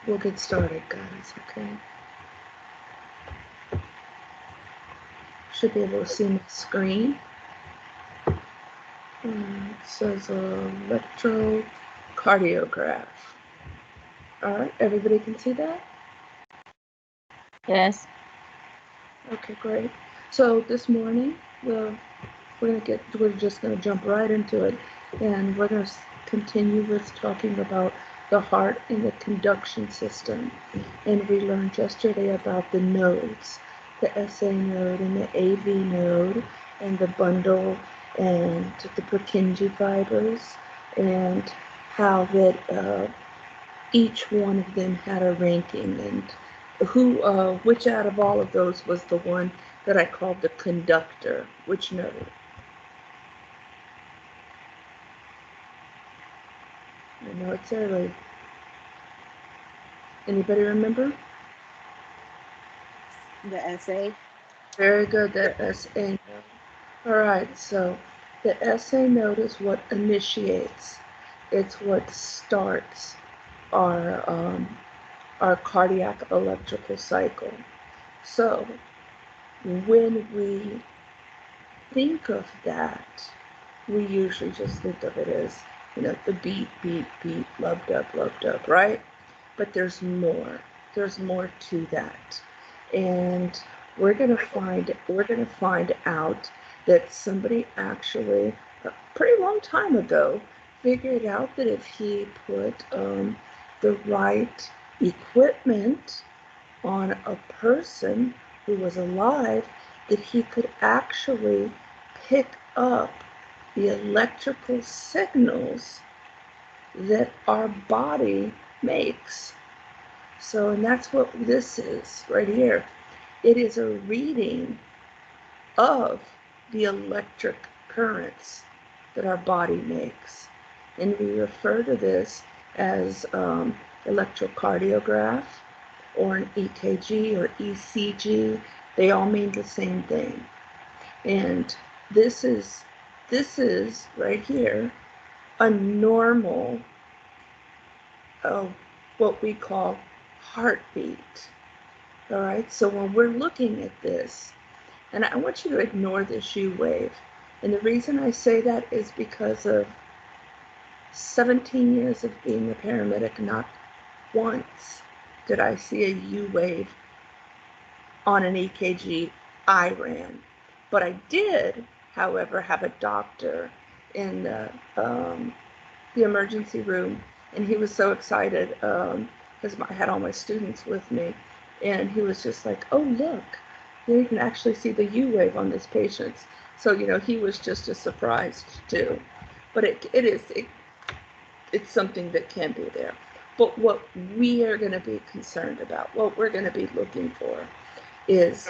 We'll get started, guys. Okay. Should be able to see my screen. It says electrocardiograph. All right, everybody can see that? Yes. Okay, great. So this morning, we're just gonna jump right into it, and we're gonna continue with talking about the heart and the conduction system. And we learned yesterday about the nodes, the SA node and the AV node, and the bundle and the Purkinje fibers, and how that each one of them had a ranking, and which out of all of those was the one that I called the conductor, which node? I know it's early. Anybody remember? The SA. Very good, the SA node. All right, so the SA node is what initiates. It's what starts our cardiac electrical cycle. So when we think of that, we usually just think of it as, the beat, beat, beat, loved up, right? But there's more. There's more to that. And we're gonna find out that somebody actually a pretty long time ago figured out that if he put the right equipment on a person who was alive, that he could actually pick up the electrical signals that our body makes. So, and that's what this is right here. It is a reading of the electric currents that our body makes. And we refer to this as electrocardiograph or an EKG or ECG. They all mean the same thing. And this is right here a normal, what we call heartbeat. All right, so when we're looking at this, and I want you to ignore this U wave. And the reason I say that is because of 17 years of being a paramedic, not once did I see a U wave on an EKG I ran. But I did, however, have a doctor in the emergency room, and he was so excited because I had all my students with me, and he was just like, "Oh, look, you can actually see the U wave on this patient." So he was just as surprised too. But it's something that can be there. But what we are going to be concerned about, what we're going to be looking for, is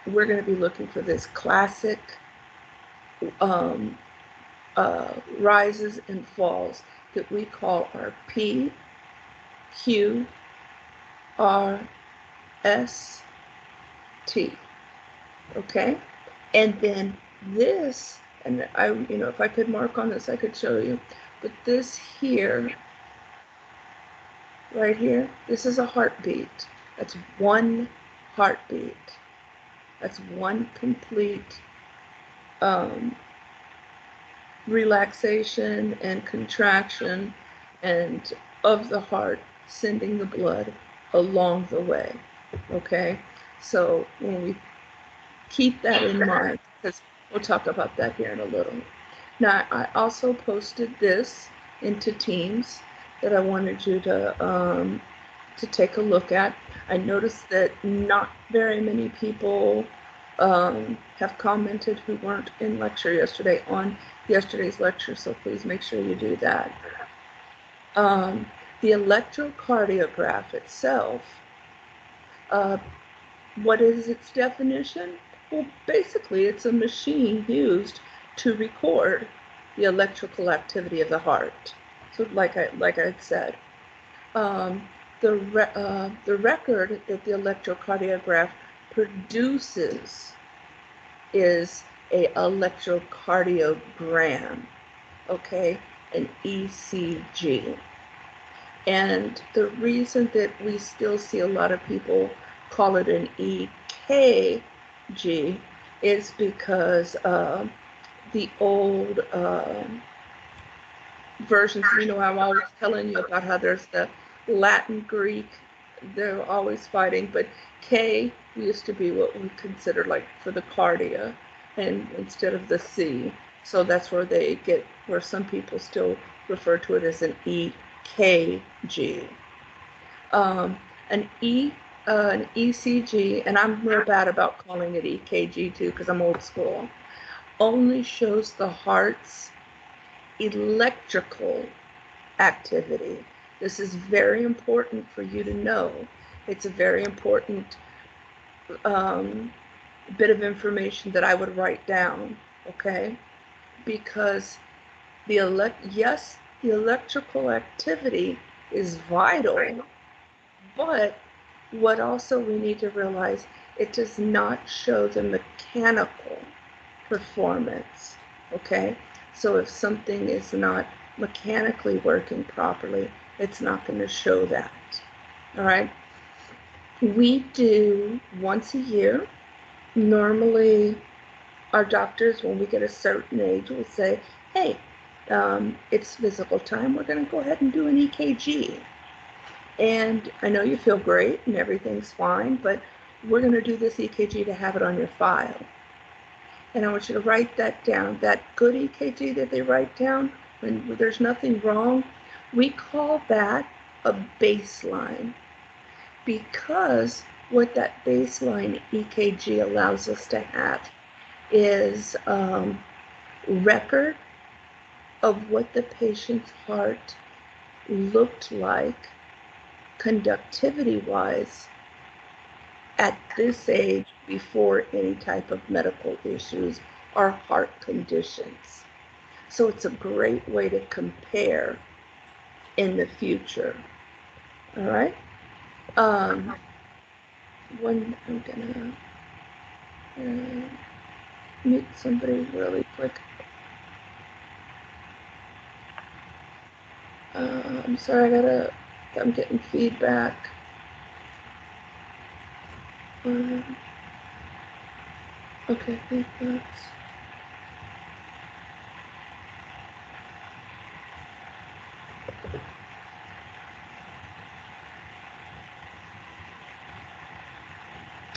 we're going to be looking for this classic um, rises and falls that we call our P, Q, R, S, T. Okay? And then this, and if I could mark on this, I could show you, but this here, right here, this is a heartbeat. That's one heartbeat. That's one complete relaxation and contraction and of the heart, sending the blood along the way. Okay, so when we keep that in mind, because we'll talk about that here in a little. Now, I also posted this into Teams that I wanted you to take a look at. I noticed that not very many people have commented who weren't in lecture yesterday on yesterday's lecture, so please make sure you do that. The electrocardiograph itself, what is its definition? Well, basically, it's a machine used to record the electrical activity of the heart. So, like I had said, the record that the electrocardiograph produces is a electrocardiogram, okay, an ECG. And the reason that we still see a lot of people call it an EKG is because the old versions, I'm always telling you about how there's the Latin, Greek, they're always fighting, but K used to be what we consider like for the cardia, and instead of the C. So that's where they get, where some people still refer to it as an EKG. An an ECG, and I'm real bad about calling it EKG too because I'm old school, only shows the heart's electrical activity. This is very important for you to know. It's a very important bit of information that I would write down, okay? Because the electrical activity is vital, but what also we need to realize, it does not show the mechanical performance, okay? So if something is not mechanically working properly, it's not going to show that, all right? We do once a year. Normally, our doctors, when we get a certain age, will say, hey, it's physical time. We're going to go ahead and do an EKG. And I know you feel great and everything's fine, but we're going to do this EKG to have it on your file. And I want you to write that down. That good EKG that they write down when there's nothing wrong, we call that a baseline, because what that baseline EKG allows us to have is record of what the patient's heart looked like conductivity-wise at this age before any type of medical issues or heart conditions. So it's a great way to compare in the future. All right. When I'm gonna meet somebody really quick. I'm sorry, I'm getting feedback. Okay, I think that's.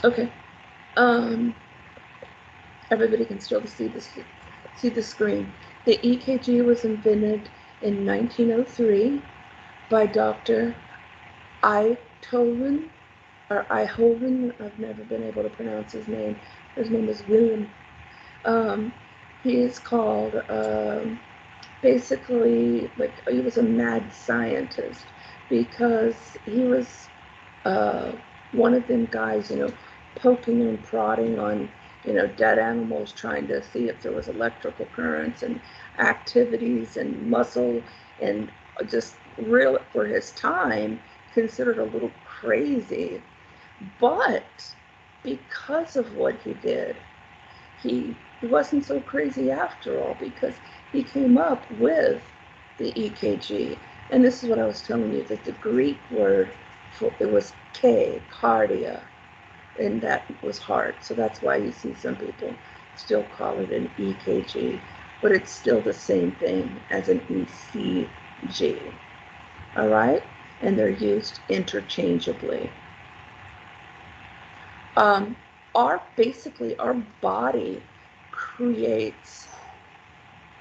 Okay. Everybody can still see the screen. The EKG was invented in 1903 by Dr. Einthoven, or Einthoven. I've never been able to pronounce his name. His name is William. He is called basically, like, he was a mad scientist because he was one of them guys, poking and prodding on, dead animals, trying to see if there was electrical currents and activities and muscle, and just real for his time, considered a little crazy. But because of what he did, he wasn't so crazy after all, because he came up with the EKG. And this is what I was telling you, that the Greek word for it was K, cardia, and that was heart. So that's why you see some people still call it an EKG, but it's still the same thing as an ECG. All right? And they're used interchangeably. Basically, our body creates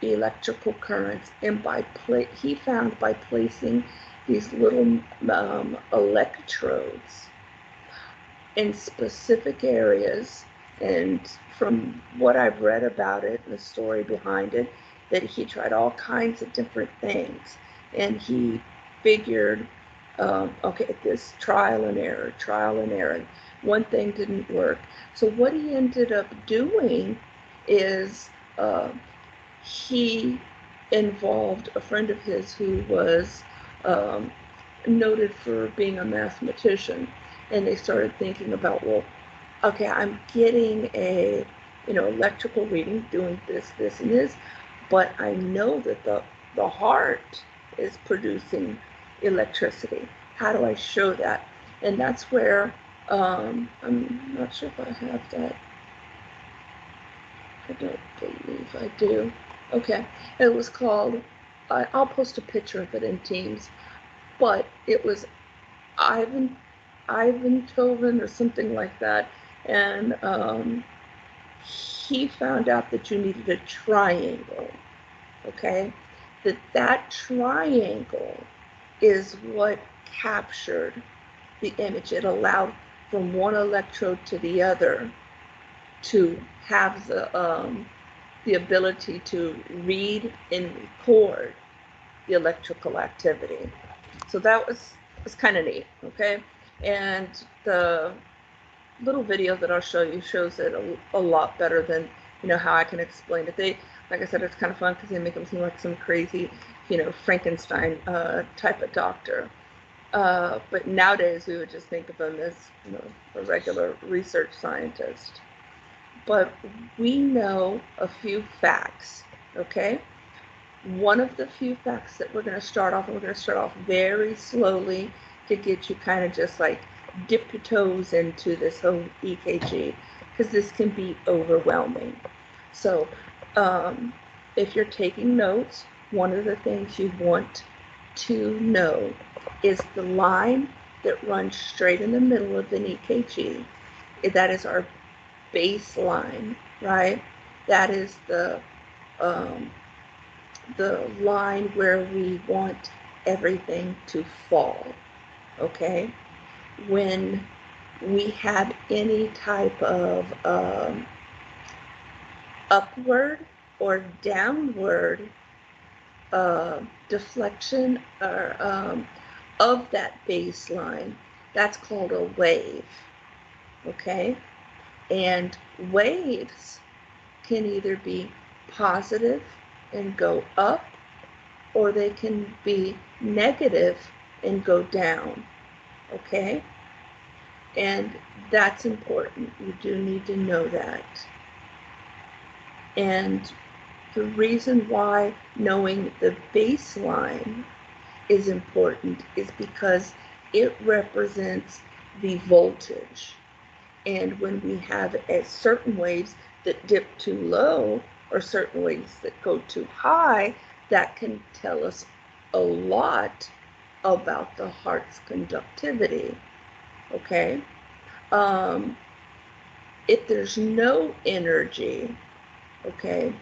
electrical currents, and he found by placing these little electrodes in specific areas, and from what I've read about it, the story behind it, that he tried all kinds of different things, and he figured, okay, this trial and error. One thing didn't work. So what he ended up doing is he involved a friend of his who was noted for being a mathematician, and they started thinking about, well, okay, I'm getting a electrical reading doing this and this, but I know that the heart is producing electricity. How do I show that? And that's where, I'm not sure if I have that. I don't believe I do. Okay, it was called, I'll post a picture of it in Teams, but it was Ivan, Ivan Toven or something like that, and he found out that you needed a triangle, okay? That triangle is what captured the image. It allowed from one electrode to the other to have the ability to read and record the electrical activity. So that was kind of neat, okay? And the little video that I'll show you shows it a lot better than, how I can explain it. Like I said, it's kind of fun because they make them seem like some crazy, Frankenstein type of doctor. But nowadays we would just think of them as, a regular research scientist. But we know a few facts, okay? One of the few facts that we're going to start off, and we're going to start off very slowly to get you kind of just like dip your toes into this whole EKG, because this can be overwhelming. So if you're taking notes, one of the things you want to know is the line that runs straight in the middle of an EKG. That is our baseline, right? That is the line where we want everything to fall, okay? When we have any type of upward or downward deflection or of that baseline, that's called a wave, okay? And waves can either be positive and go up, or they can be negative and go down, okay? And that's important. You do need to know that. And the reason why knowing the baseline is important is because it represents the voltage. And when we have certain waves that dip too low or certain waves that go too high, that can tell us a lot about the heart's conductivity, okay? If there's no energy, okay,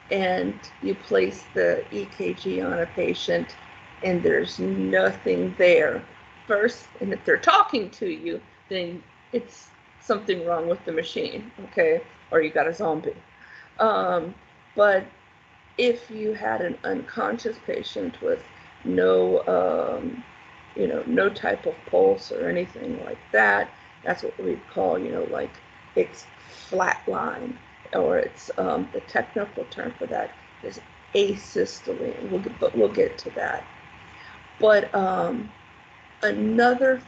and you place the EKG on a patient and there's nothing there, first, and if they're talking to you, then it's something wrong with the machine, okay, or you got a zombie. But if you had an unconscious patient with no, no type of pulse or anything like that, that's what we'd call, like it's flatline, or it's the technical term for that is asystole. But we'll get to that. But another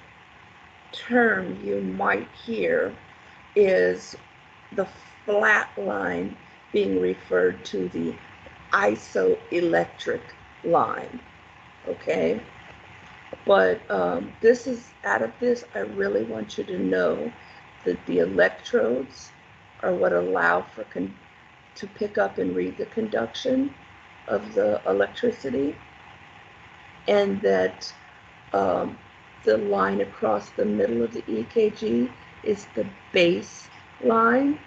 term you might hear is the flat line being referred to the isoelectric line, okay? But this is, out of this, I really want you to know that the electrodes are what allow for to pick up and read the conduction of the electricity, and that the line across the middle of the EKG is the base line.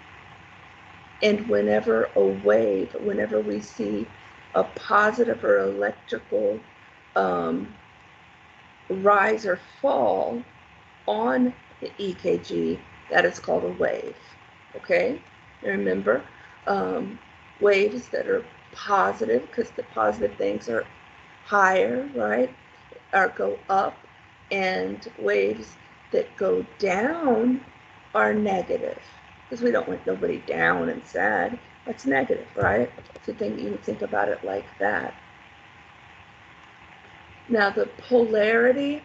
And whenever we see a positive or electrical rise or fall on the EKG, that is called a wave, okay? And remember, waves that are positive, because the positive things are higher, right, or go up, and waves that go down are negative, because we don't want nobody down and sad. That's negative, right? So you think about it like that. Now the polarity,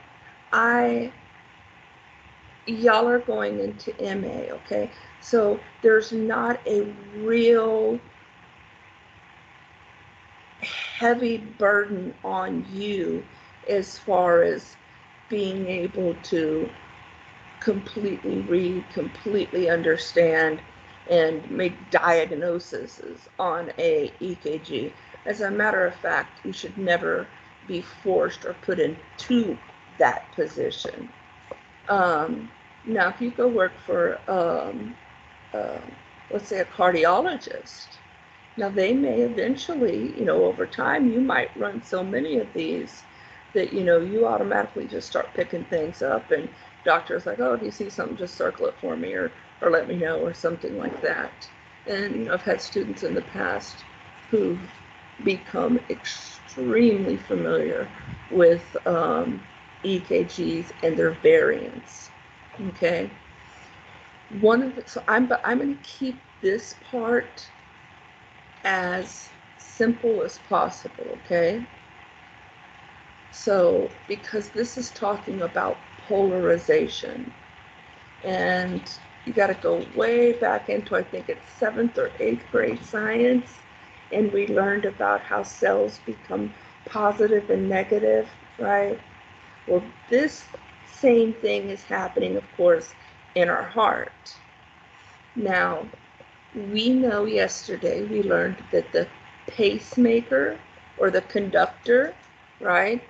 y'all are going into MA, okay? So there's not a real heavy burden on you as far as being able to completely read, completely understand, and make diagnoses on a EKG. As a matter of fact, you should never be forced or put into that position. Now, if you go work for, uh, let's say, a cardiologist, now they may eventually, over time, you might run so many of these that, you automatically just start picking things up, and doctor's like, oh, do you see something? Just circle it for me, or let me know, or something like that. And, I've had students in the past who've become extremely familiar with EKGs and their variants. Okay. So I'm going to keep this part as simple as possible, okay? So, because this is talking about polarization, and you got to go way back into, I think it's 7th or 8th grade science, and we learned about how cells become positive and negative, right? Well, this same thing is happening, of course, in our heart. Now, we know yesterday we learned that the pacemaker or the conductor, right,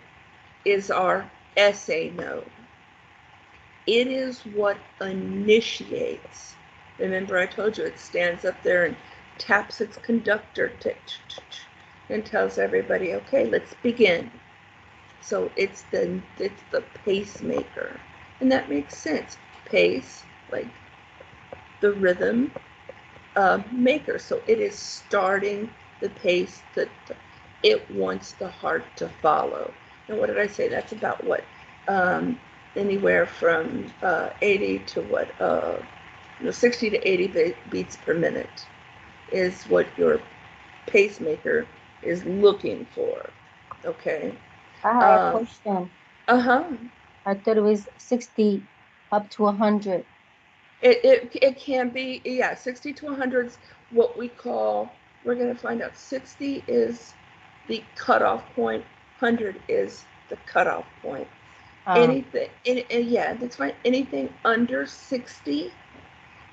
is our SA node. It is what initiates. Remember, I told you it stands up there and taps its conductor and tells everybody, okay, let's begin. So it's the pacemaker, and that makes sense. Pace, like the rhythm maker. So it is starting the pace that it wants the heart to follow. And what did I say? That's about what? Anywhere from 80 to what? 60 to 80 beats per minute is what your pacemaker is looking for. Okay. I have a question. Uh-huh. I thought it was 60 up to 100. It can be, yeah, 60 to 100 is what we call, we're going to find out 60 is the cutoff point, 100 is the cutoff point. Um, Anything, yeah, that's fine. Anything under 60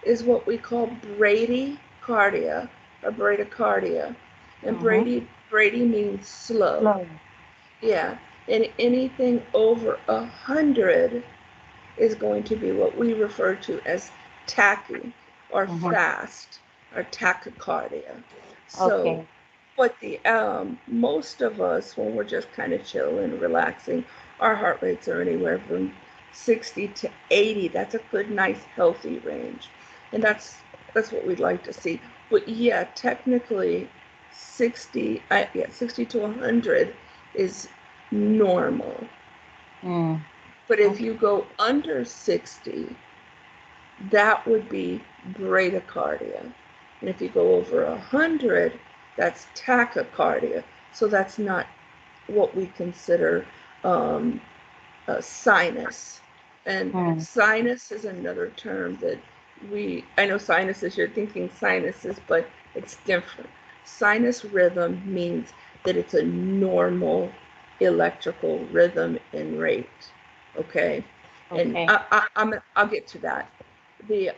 is what we call bradycardia or bradycardia. And mm-hmm. Brady means slow. Slow. Yeah. And anything over 100 is going to be what we refer to as tachy or Mm-hmm. fast or tachycardia. So Okay. what the most of us, when we're just kind of chill and relaxing, our heart rates are anywhere from 60 to 80. That's a good, nice, healthy range, and that's what we'd like to see. But yeah, technically, 60 to 100 is normal. Mm. But if Okay. you go under 60, that would be bradycardia. And if you go over 100, that's tachycardia. So that's not what we consider um, a sinus. And Mm. sinus is another term that I know sinuses, you're thinking sinuses, but it's different. Sinus rhythm means that it's a normal electrical rhythm and rate. Okay. And Okay. I'll get to that. The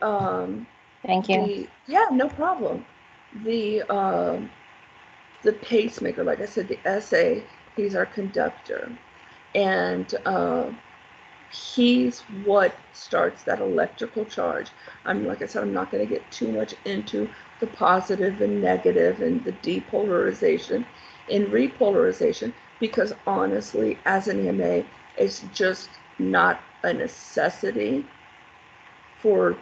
Thank you. yeah, no problem. The the pacemaker, like I said, the SA, he's our conductor, and he's what starts that electrical charge. Like I said, I'm not going to get too much into the positive and negative and the depolarization and repolarization because honestly, as an EMA, it's just not a necessity for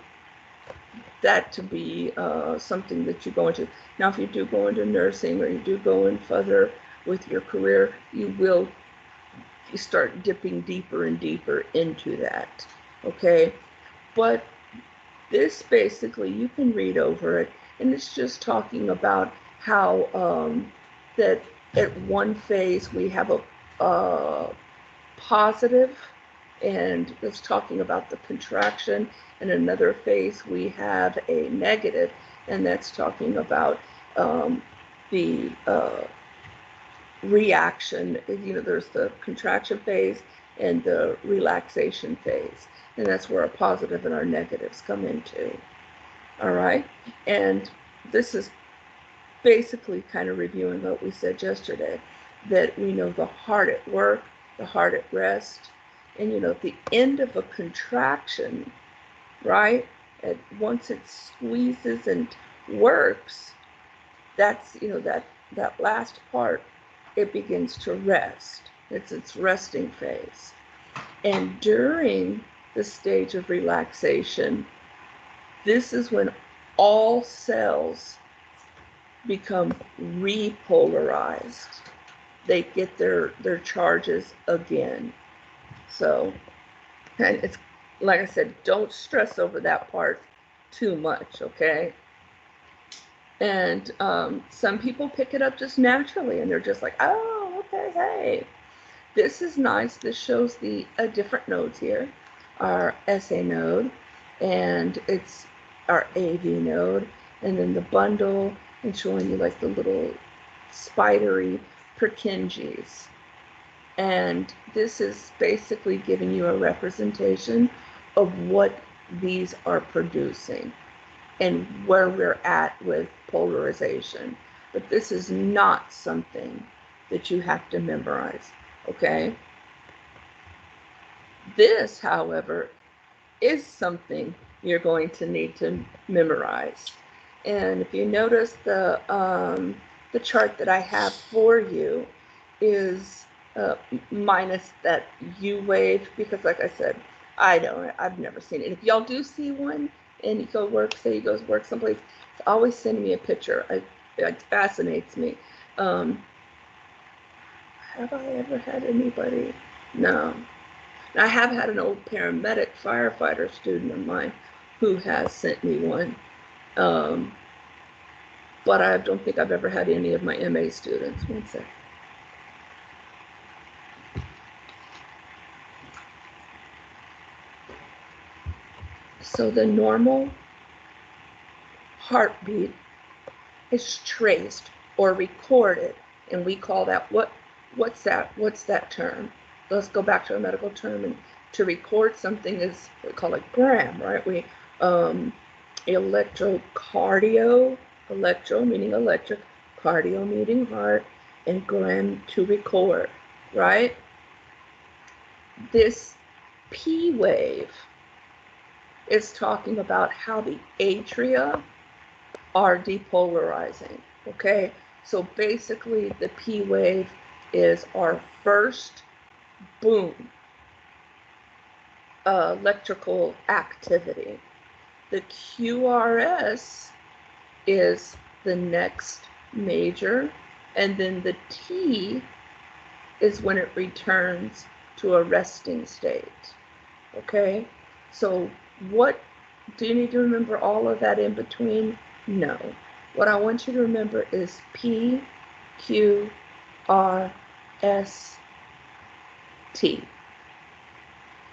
that to be something that you go into. Now, if you do go into nursing or you do go in further with your career, you start dipping deeper and deeper into that. Okay, but this basically you can read over it, and it's just talking about how that at one phase we have a positive, and it's talking about the contraction. In another phase, we have a negative, and that's talking about um, the reaction. There's the contraction phase and the relaxation phase, and that's where our positive and our negatives come into. All right, and this is basically kind of reviewing what we said yesterday, that we know the heart at work, the heart at rest, and at the end of a contraction, right? Once it squeezes and works, that's that last part, it begins to rest. It's its resting phase. And during the stage of relaxation, this is when all cells become repolarized. They get their charges again. So, and it's like I said, don't stress over that part too much, okay? And some people pick it up just naturally, and they're just like, oh, okay, hey, this is nice. This shows the different nodes here, our SA node, and it's our AV node, and then the bundle, and showing you like the little spidery Purkinjes. And this is basically giving you a representation of what these are producing and where we're at with polarization. But this is not something that you have to memorize, okay? This, however, is something you're going to need to memorize. And if you notice, the chart that I have for you is minus that U wave, because like I said, I've never seen it. If y'all do see one and you go work, say you go work someplace, always send me a picture. It fascinates me. Have I ever had anybody? No. I have had an old paramedic firefighter student of mine who has sent me one. But I don't think I've ever had any of my MA students. One sec. So the normal heartbeat is traced or recorded, and we call that what's that term? Let's go back to a medical term. And to record something is, we call it gram, right? We electrocardio, electro meaning electric, cardio meaning heart, and gram to record, right? This P wave is talking about how the atria are depolarizing, okay? So basically the P wave is our first boom, electrical activity. The QRS is the next major, and then the T is when it returns to a resting state, okay? So what, do you need to remember all of that in between? No. What I want you to remember is P, Q, R, S, T.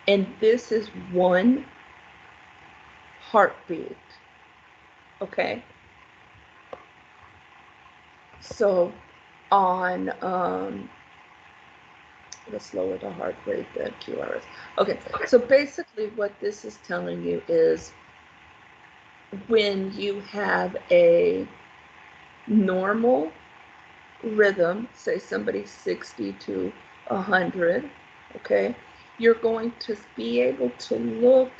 And this is one heartbeat, okay? So on, let's lower the heart rate, the QRS. Okay, so basically what this is telling you is when you have a normal rhythm, say somebody's 60 to 100, okay, you're going to be able to look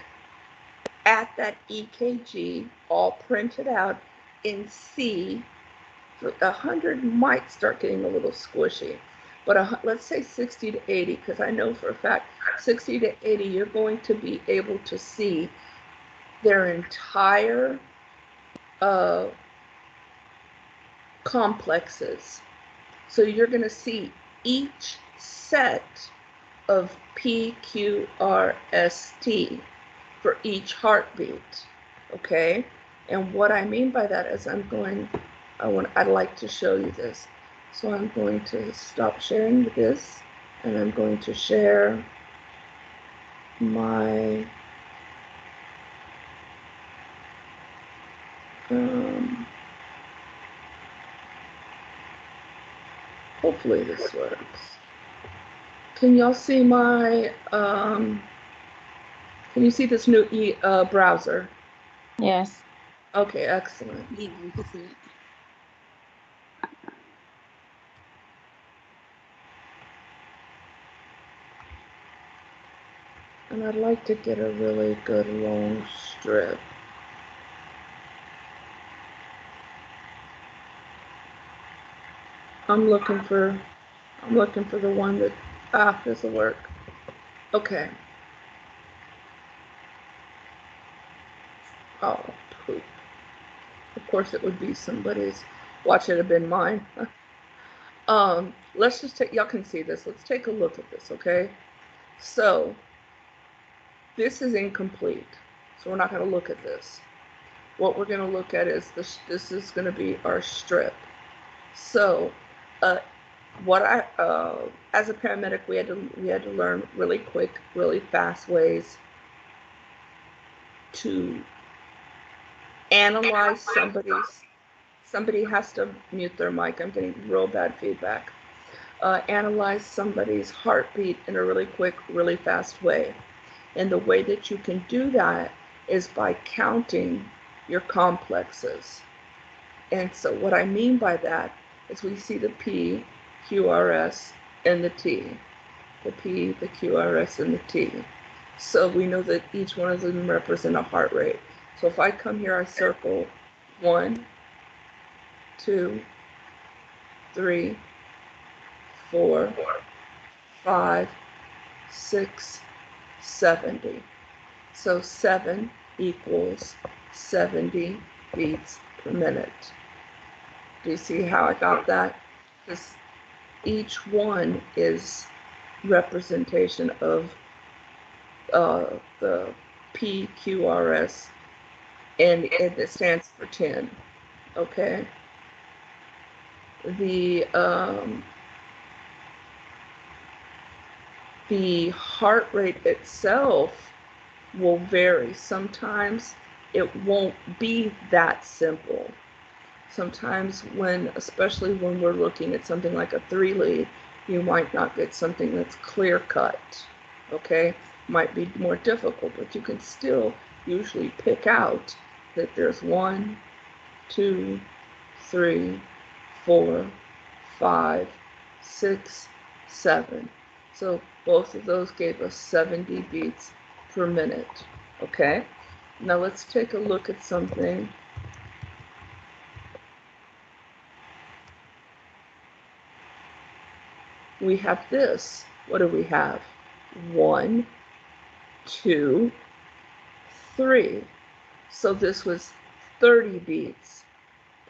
at that EKG all printed out and see 100 might start getting a little squishy, but let's say 60 to 80, because I know for a fact 60 to 80, you're going to be able to see their entire complexes. So you're going to see each set of PQRST for each heartbeat, okay? And what I mean by that is I'd like to show you this. So I'm going to stop sharing this, and I'm going to share my Hopefully this works. Can y'all see my, can you see this new browser? Yes. Okay, excellent. Yeah, we can see it. And I'd like to get a really good long strip. I'm looking for the one that, this'll work. Okay. Oh, poop. Of course it would be somebody's. Watch, it have been mine. Let's just take, y'all can see this. Let's take a look at this, okay? So, this is incomplete. So we're not gonna look at this. What we're gonna look at is this is gonna be our strip. So, as a paramedic, we had to learn really quick, really fast ways to analyze somebody has to mute their mic. I'm getting real bad feedback. Analyze somebody's heartbeat in a really quick, really fast way. And the way that you can do that is by counting your complexes. And so what I mean by that is we see the P, QRS, and the T. The P, the QRS, and the T. So we know that each one of them represent a heart rate. So if I come here, I circle 1, 2, 3, 4, 5, 6, 70. So 7 equals 70 beats per minute. Do you see how I got that? Because each one is representation of the PQRS, and it stands for 10. Okay. The heart rate itself will vary. Sometimes it won't be that simple. Sometimes especially when we're looking at something like a 3 lead, you might not get something that's clear cut. Okay, might be more difficult, but you can still usually pick out that there's 1, 2, 3, 4, 5, 6, 7. So both of those gave us 70 beats per minute. Okay, now let's take a look at something. We have this. What do we have? 1, 2, 3. So this was 30 beats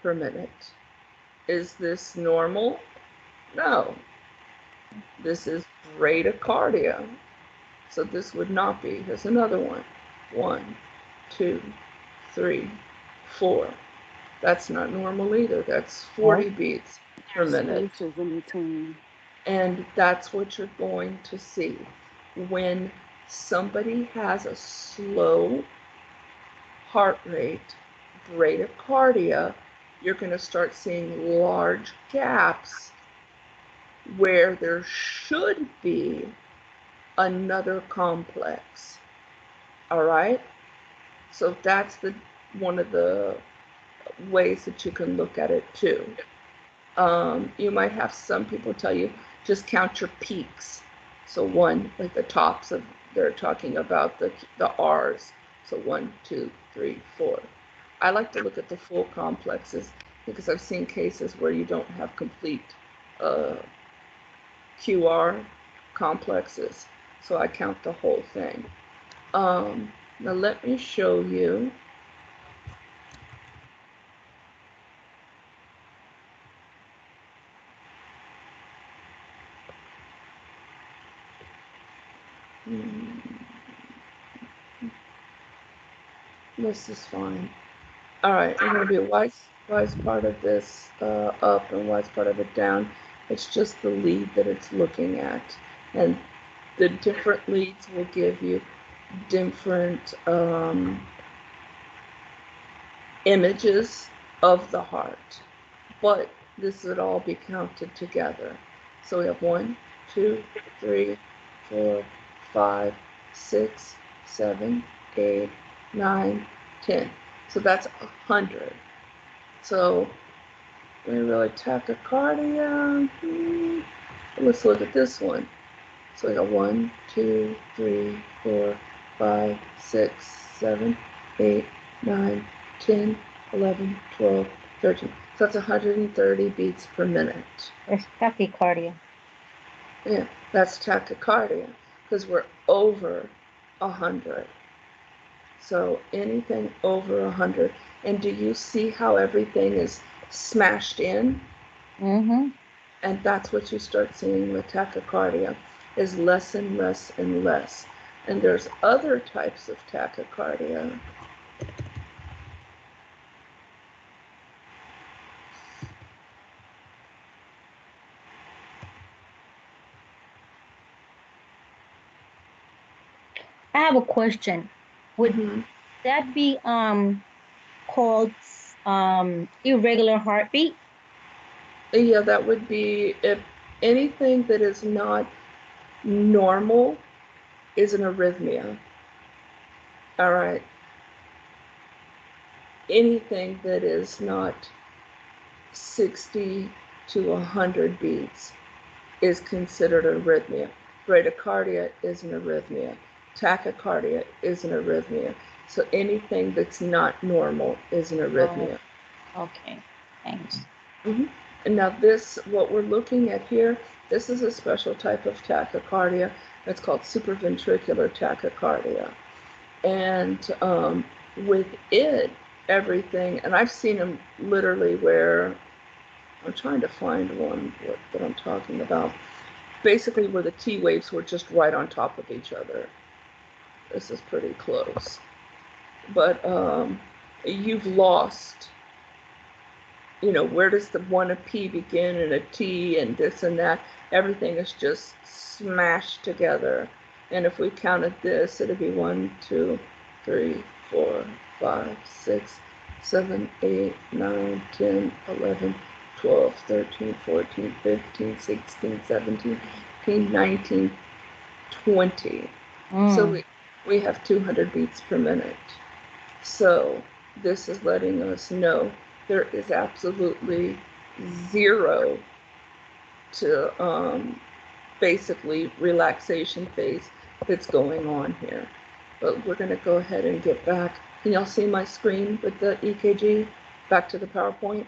per minute. Is this normal? No. This is bradycardia. So this would not be. Here's another one. 1, 2, 3, 4. That's not normal either. That's 40 beats per There's minute. spaces in between. And that's what you're going to see. When somebody has a slow heart rate, bradycardia, you're going to start seeing large gaps where there should be another complex. All right? So that's one of the ways that you can look at it too. You might have some people tell you just count your peaks. So one, like the tops of, they're talking about the R's. So 1, 2, 3, 4. I like to look at the full complexes because I've seen cases where you don't have complete QR complexes. So I count the whole thing. Now let me show you. This is fine. All right, I'm going to be wise part of this up and wise part of it down. It's just the lead that it's looking at. And the different leads will give you different images of the heart. But this would all be counted together. So we have 1, 2, 3, 4, 5, 6, 7, 8, 9, 10. So that's 100. So we really tachycardia. Let's look at this one. So we got 1, 2, 3, 4, 5, 6, 7, 8, 9, 10, 11, 12, 13. So that's 130 beats per minute. It's tachycardia. Yeah, that's tachycardia because we're over 100. So anything over 100. And do you see how everything is smashed in? Mm-hmm. And that's what you start seeing with tachycardia, is less and less and less. And there's other types of tachycardia. I have a question. Would Mm-hmm. that be called irregular heartbeat? Yeah, that would be if anything that is not normal is an arrhythmia. All right. Anything that is not 60 to 100 beats is considered arrhythmia. Bradycardia is an arrhythmia. Tachycardia is an arrhythmia. So anything that's not normal is an Oh, arrhythmia. okay. Thanks. Mm-hmm. And now this, what we're looking at here, this is a special type of tachycardia. It's called supraventricular tachycardia. And with it, everything, and I've seen them literally where, I'm trying to find one that I'm talking about, basically where the T waves were just right on top of each other. This is pretty close. But you've lost, where does the one a P begin and a T and this and that? Everything is just smashed together. And if we counted this, it'd be 1, 2, 3, 4, 5, 6, 7, 8, 9, 10, 11, 12, 13, 14, 15, 16, 17, 18, 19, 20. So Mm. we have 200 beats per minute. So this is letting us know there is absolutely zero to basically relaxation phase that's going on here. But we're going to go ahead and get back. Can y'all see my screen with the EKG? Back to the PowerPoint?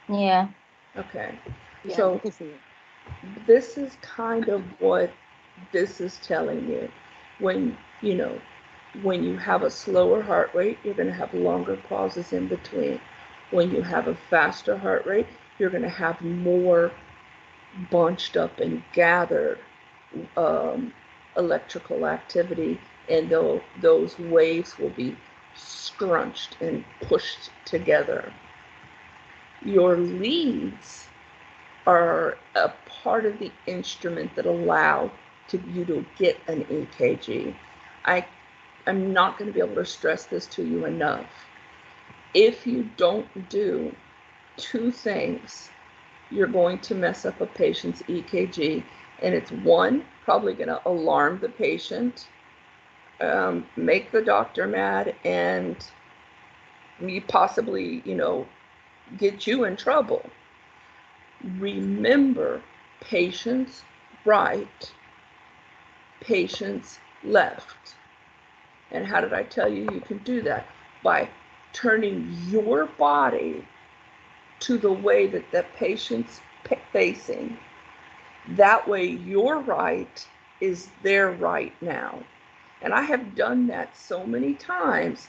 Yeah. Okay. Yeah, we So can see it. this is kind of what this is telling you. When, when you have a slower heart rate, you're going to have longer pauses in between. When you have a faster heart rate, you're going to have more bunched up and gathered um, electrical activity, and those waves will be scrunched and pushed together. Your leads are a part of the instrument that allow you to get an EKG. I'm not going to be able to stress this to you enough. If you don't do two things, you're going to mess up a patient's EKG, and it's one, probably going to alarm the patient, make the doctor mad, and possibly, get you in trouble. Remember, patients right, patients left. And how did I tell you you can do that? By turning your body to the way that the patient's facing. That way, your right is their right now. And I have done that so many times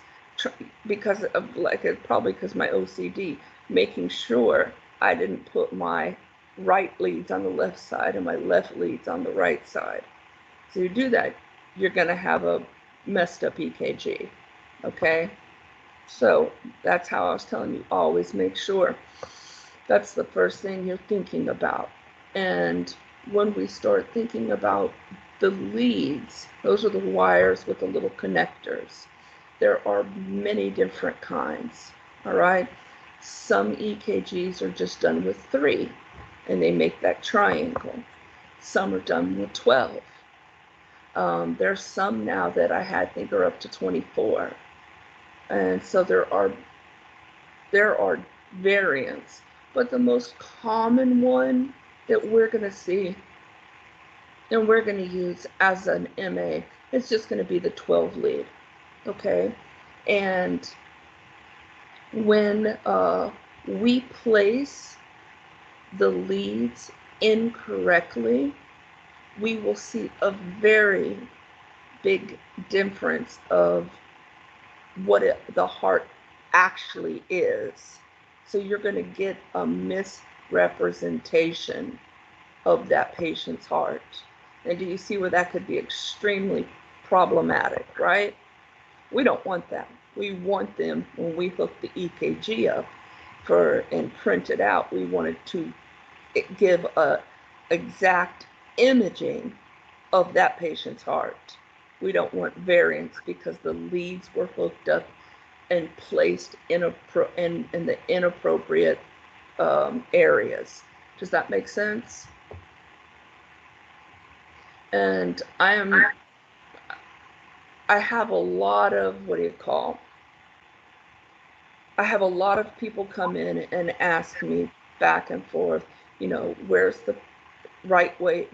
because of, probably because my OCD, making sure I didn't put my right leads on the left side and my left leads on the right side. So you do that, you're going to have a messed up EKG. Okay? So that's how I was telling you, always make sure that's the first thing you're thinking about. And when we start thinking about the leads, those are the wires with the little connectors. There are many different kinds. All right. Some EKGs are just done with 3, and they make that triangle. Some are done with 12. There's some now that I think are up to 24. And so there are variants, but the most common one that we're going to see and we're going to use as an MA, it's just going to be the 12 lead, okay? And when we place the leads incorrectly, we will see a very big difference of what the heart actually is. So you're going to get a misrepresentation of that patient's heart. And do you see where that could be extremely problematic, right? We don't want that. We want them, when we hook the EKG up and print it out, we wanted to give a exact imaging of that patient's heart. We don't want variance because the leads were hooked up and placed in the inappropriate areas. Does that make sense? And I have a lot of, I have a lot of people come in and ask me back and forth, where's the right way?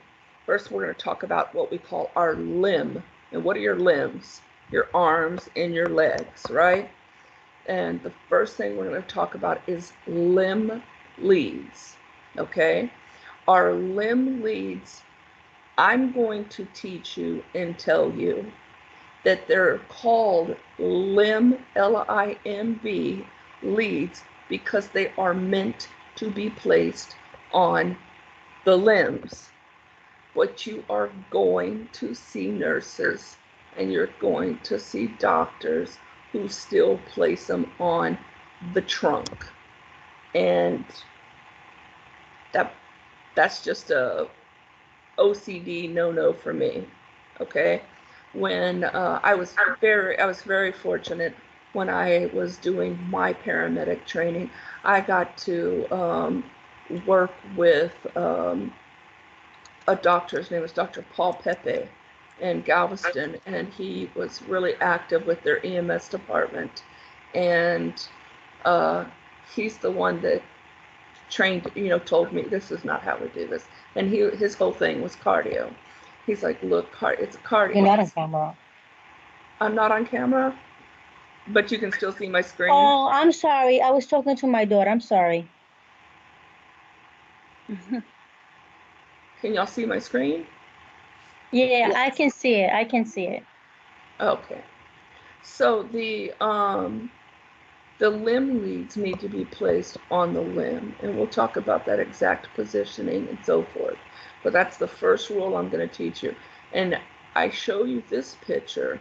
First, we're going to talk about what we call our limb. And what are your limbs? Your arms and your legs, right? And the first thing we're going to talk about is limb leads, okay? Our limb leads, I'm going to teach you and tell you that they're called limb, L-I-M-B, leads because they are meant to be placed on the limbs. But you are going to see nurses and you're going to see doctors who still place them on the trunk. And that's just a OCD no for me, okay? When I was very fortunate when I was doing my paramedic training, I got to work with a doctor. His name was Dr. Paul Pepe in Galveston, and he was really active with their EMS department. And he's the one that trained, told me this is not how we do this. And his whole thing was cardio. He's like, look, it's a cardio. You're not on camera. I'm not on camera, but you can still see my screen. Oh, I'm sorry. I was talking to my daughter. I'm sorry. Can y'all see my screen? Yeah, I can see it. I can see it. Okay. So the limb leads need to be placed on the limb, and we'll talk about that exact positioning and so forth. But that's the first rule I'm going to teach you. And I show you this picture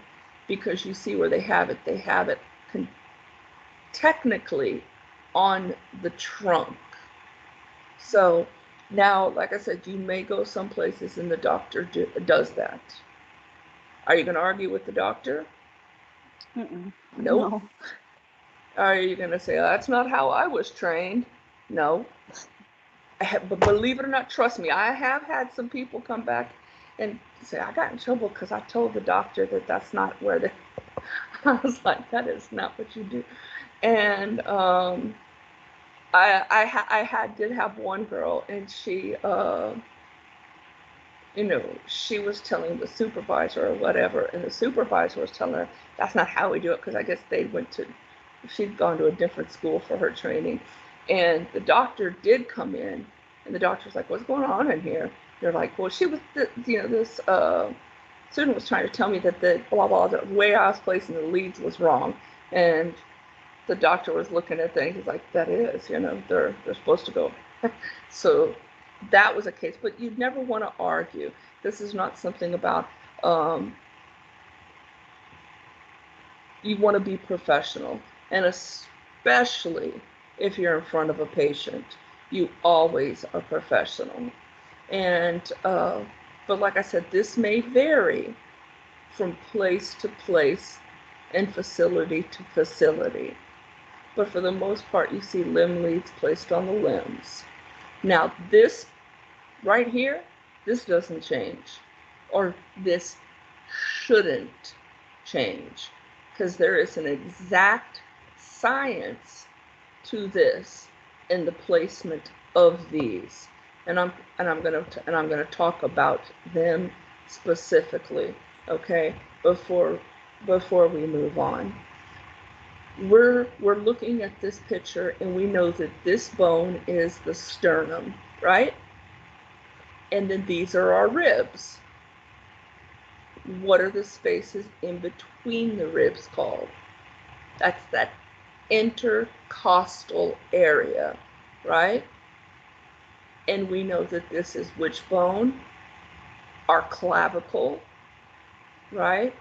because you see where they have it. They have it technically on the trunk. So now, like I said, you may go some places and the doctor does that. Are you going to argue with the doctor? Mm-mm. Nope. No. Are you going to say, that's not how I was trained? No. But believe it or not, trust me, I have had some people come back and say, I got in trouble because I told the doctor that that's not where they... I was like, that is not what you do. And I did have one girl, and she, she was telling the supervisor or whatever, and the supervisor was telling her, that's not how we do it, because I guess she'd gone to a different school for her training. And the doctor did come in, and the doctor's like, what's going on in here? They're like, well, this student was trying to tell me that the blah, blah, the way I was placing the leads was wrong. And the doctor was looking at things, he's like, that is, they're supposed to go. So that was a case, but you'd never want to argue. This is not something about, you want to be professional, and especially if you're in front of a patient, you always are professional. And, but like I said, this may vary from place to place and facility to facility. but for the most part, you see limb leads placed on the limbs. Now, this right here, this doesn't change, or this shouldn't change, because there is an exact science to this in the placement of these, and I'm gonna talk about them specifically, okay? Before we move on, we're looking at this picture, and we know that this bone is the sternum, right? And then these are our ribs. What are the spaces in between the ribs called? That's that intercostal area, right? And we know that this is which bone? Our clavicle, right?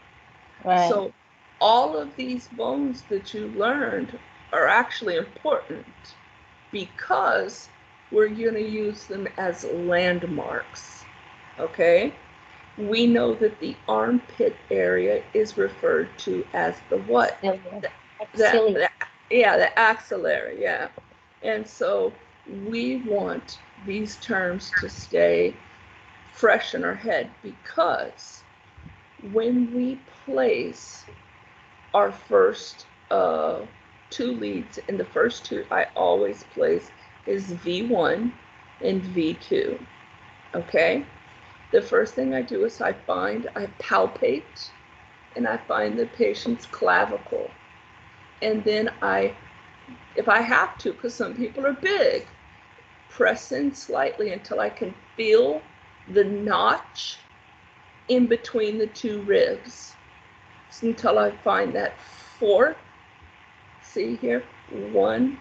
Right. So all of these bones that you learned are actually important because we're going to use them as landmarks, okay? We know that the armpit area is referred to as the what? Axilla. The axillary, yeah. And so we want these terms to stay fresh in our head, because when we place our first two leads, in the first two I always place is V1 and V2, okay? The first thing I do is I palpate, and I find the patient's clavicle. And then if I have to, because some people are big, press in slightly until I can feel the notch in between the two ribs. So until I find that fourth, see here, 1,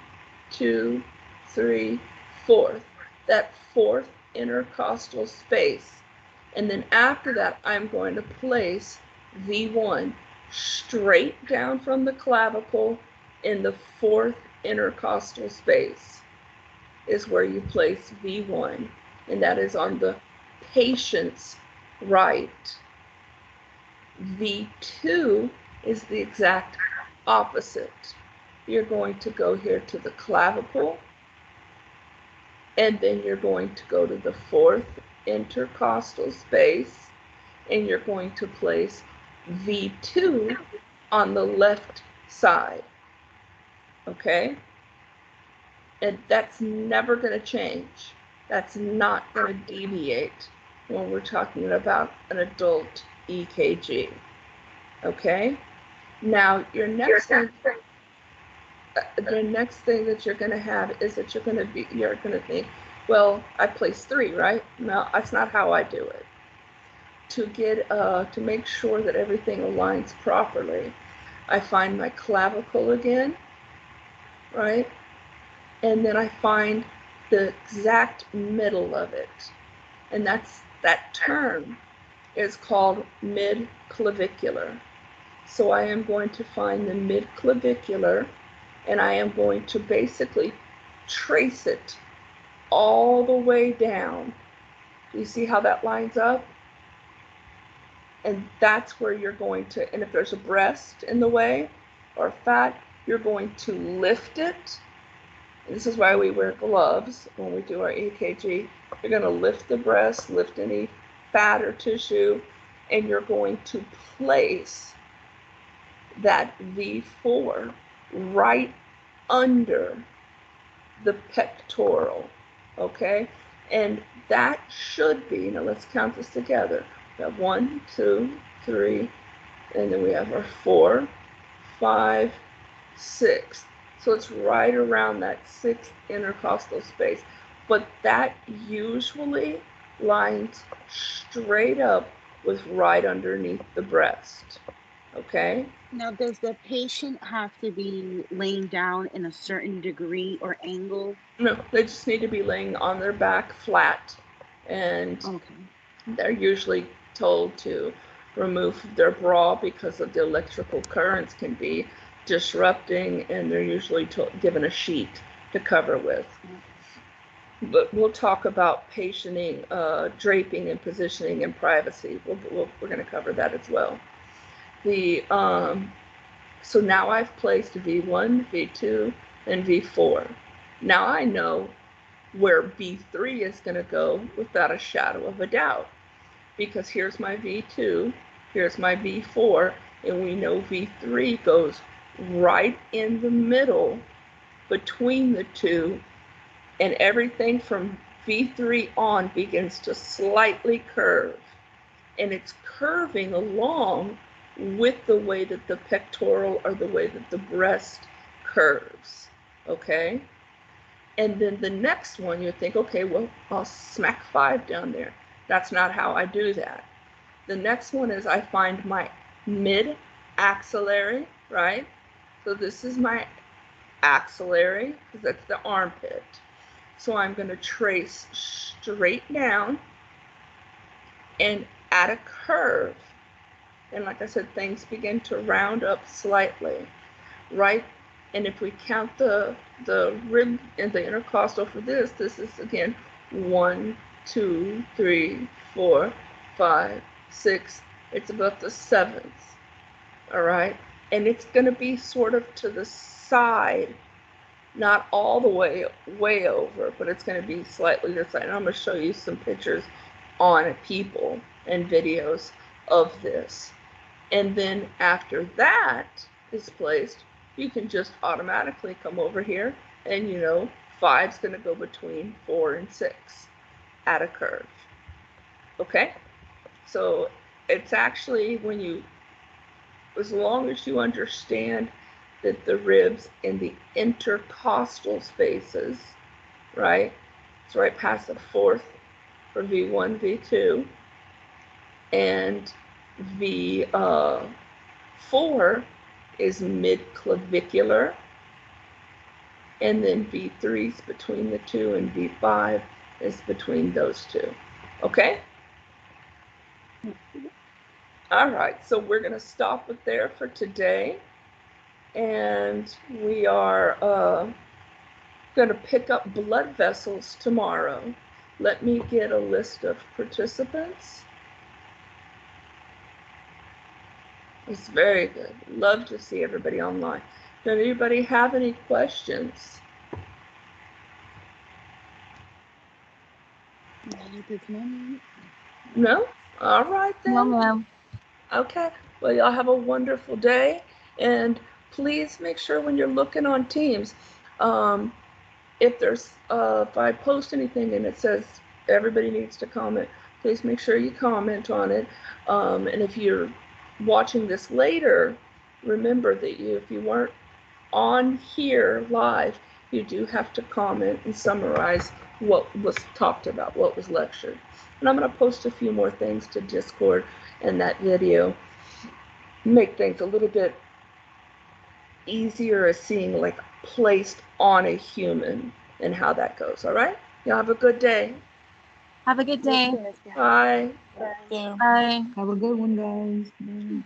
2, 3, fourth, that fourth intercostal space. And then after that, I'm going to place V1 straight down from the clavicle in the fourth intercostal space is where you place V1, and that is on the patient's right. V2 is the exact opposite. You're going to go here to the clavicle, and then you're going to go to the fourth intercostal space, and you're going to place V2 on the left side, okay? And that's never going to change. That's not going to deviate when we're talking about an adult EKG, okay? Now, the next thing that you're going to have is that you're going to think, well, I placed 3, right? No, that's not how I do it. To make sure that everything aligns properly, I find my clavicle again, right? And then I find the exact middle of it. And that term is called mid-clavicular. So I am going to find the mid-clavicular, and I am going to basically trace it all the way down. Do you see how that lines up? And that's where you're going to, and if there's a breast in the way or fat, you're going to lift it. And this is why we wear gloves when we do our EKG. You're going to lift the breast, lift any fat or tissue, and you're going to place that V4 right under the pectoral, okay? And that should be, now let's count this together. We have 1, 2, 3, and then we have our 4, 5, 6. So it's right around that 6th intercostal space. But that usually lines straight up with right underneath the breast, okay? Now, does the patient have to be laying down in a certain degree or angle? No, they just need to be laying on their back flat, and Okay. they're usually told to remove their bra because of the electrical currents can be disrupting, and they're usually given a sheet to cover with. But we'll talk about patienting, draping and positioning and privacy. We're going to cover that as well. So now I've placed V1, V2, and V4. Now I know where V3 is going to go without a shadow of a doubt, because here's my V2, here's my V4, and we know V3 goes right in the middle between the two, and everything from V3 on begins to slightly curve, and it's curving along with the way that the pectoral or the way that the breast curves, okay? And then the next one, you think, okay, well, I'll smack 5 down there. That's not how I do that. The next one is I find my mid-axillary, right? So this is my axillary, because that's the armpit. So I'm going to trace straight down and at a curve. And like I said, things begin to round up slightly, right? And if we count the rib and the intercostal for this is again 1, 2, 3, 4, 5, 6. It's about the 7th, all right? And it's going to be sort of to the side, not all the way over, but it's going to be slightly to the side. And I'm going to show you some pictures on people and videos of this. And then after that is placed, you can just automatically come over here and 5's going to go between 4 and 6 at a curve. Okay? So it's actually as long as you understand that the ribs in the intercostal spaces, right? It's right past the 4th for V1, V2, and V4 is mid-clavicular, and then V3 is between the two, and V5 is between those two. Okay? All right, so we're going to stop it there for today, and we are going to pick up blood vessels tomorrow. Let me get a list of participants. It's very good. Love to see everybody online. Does anybody have any questions? No? All right then. No, ma'am. Okay. Well, y'all have a wonderful day. And please make sure when you're looking on Teams, if I post anything and it says everybody needs to comment, please make sure you comment on it. And if you're watching this later, remember that if you weren't on here live, you do have to comment and summarize what was talked about, what was lectured. And I'm going to post a few more things to Discord and that video, make things a little bit easier as seeing like placed on a human and how that goes. All right? Y'all have a good day. Have a good day. Bye. Bye. Have a good one, guys. Bye.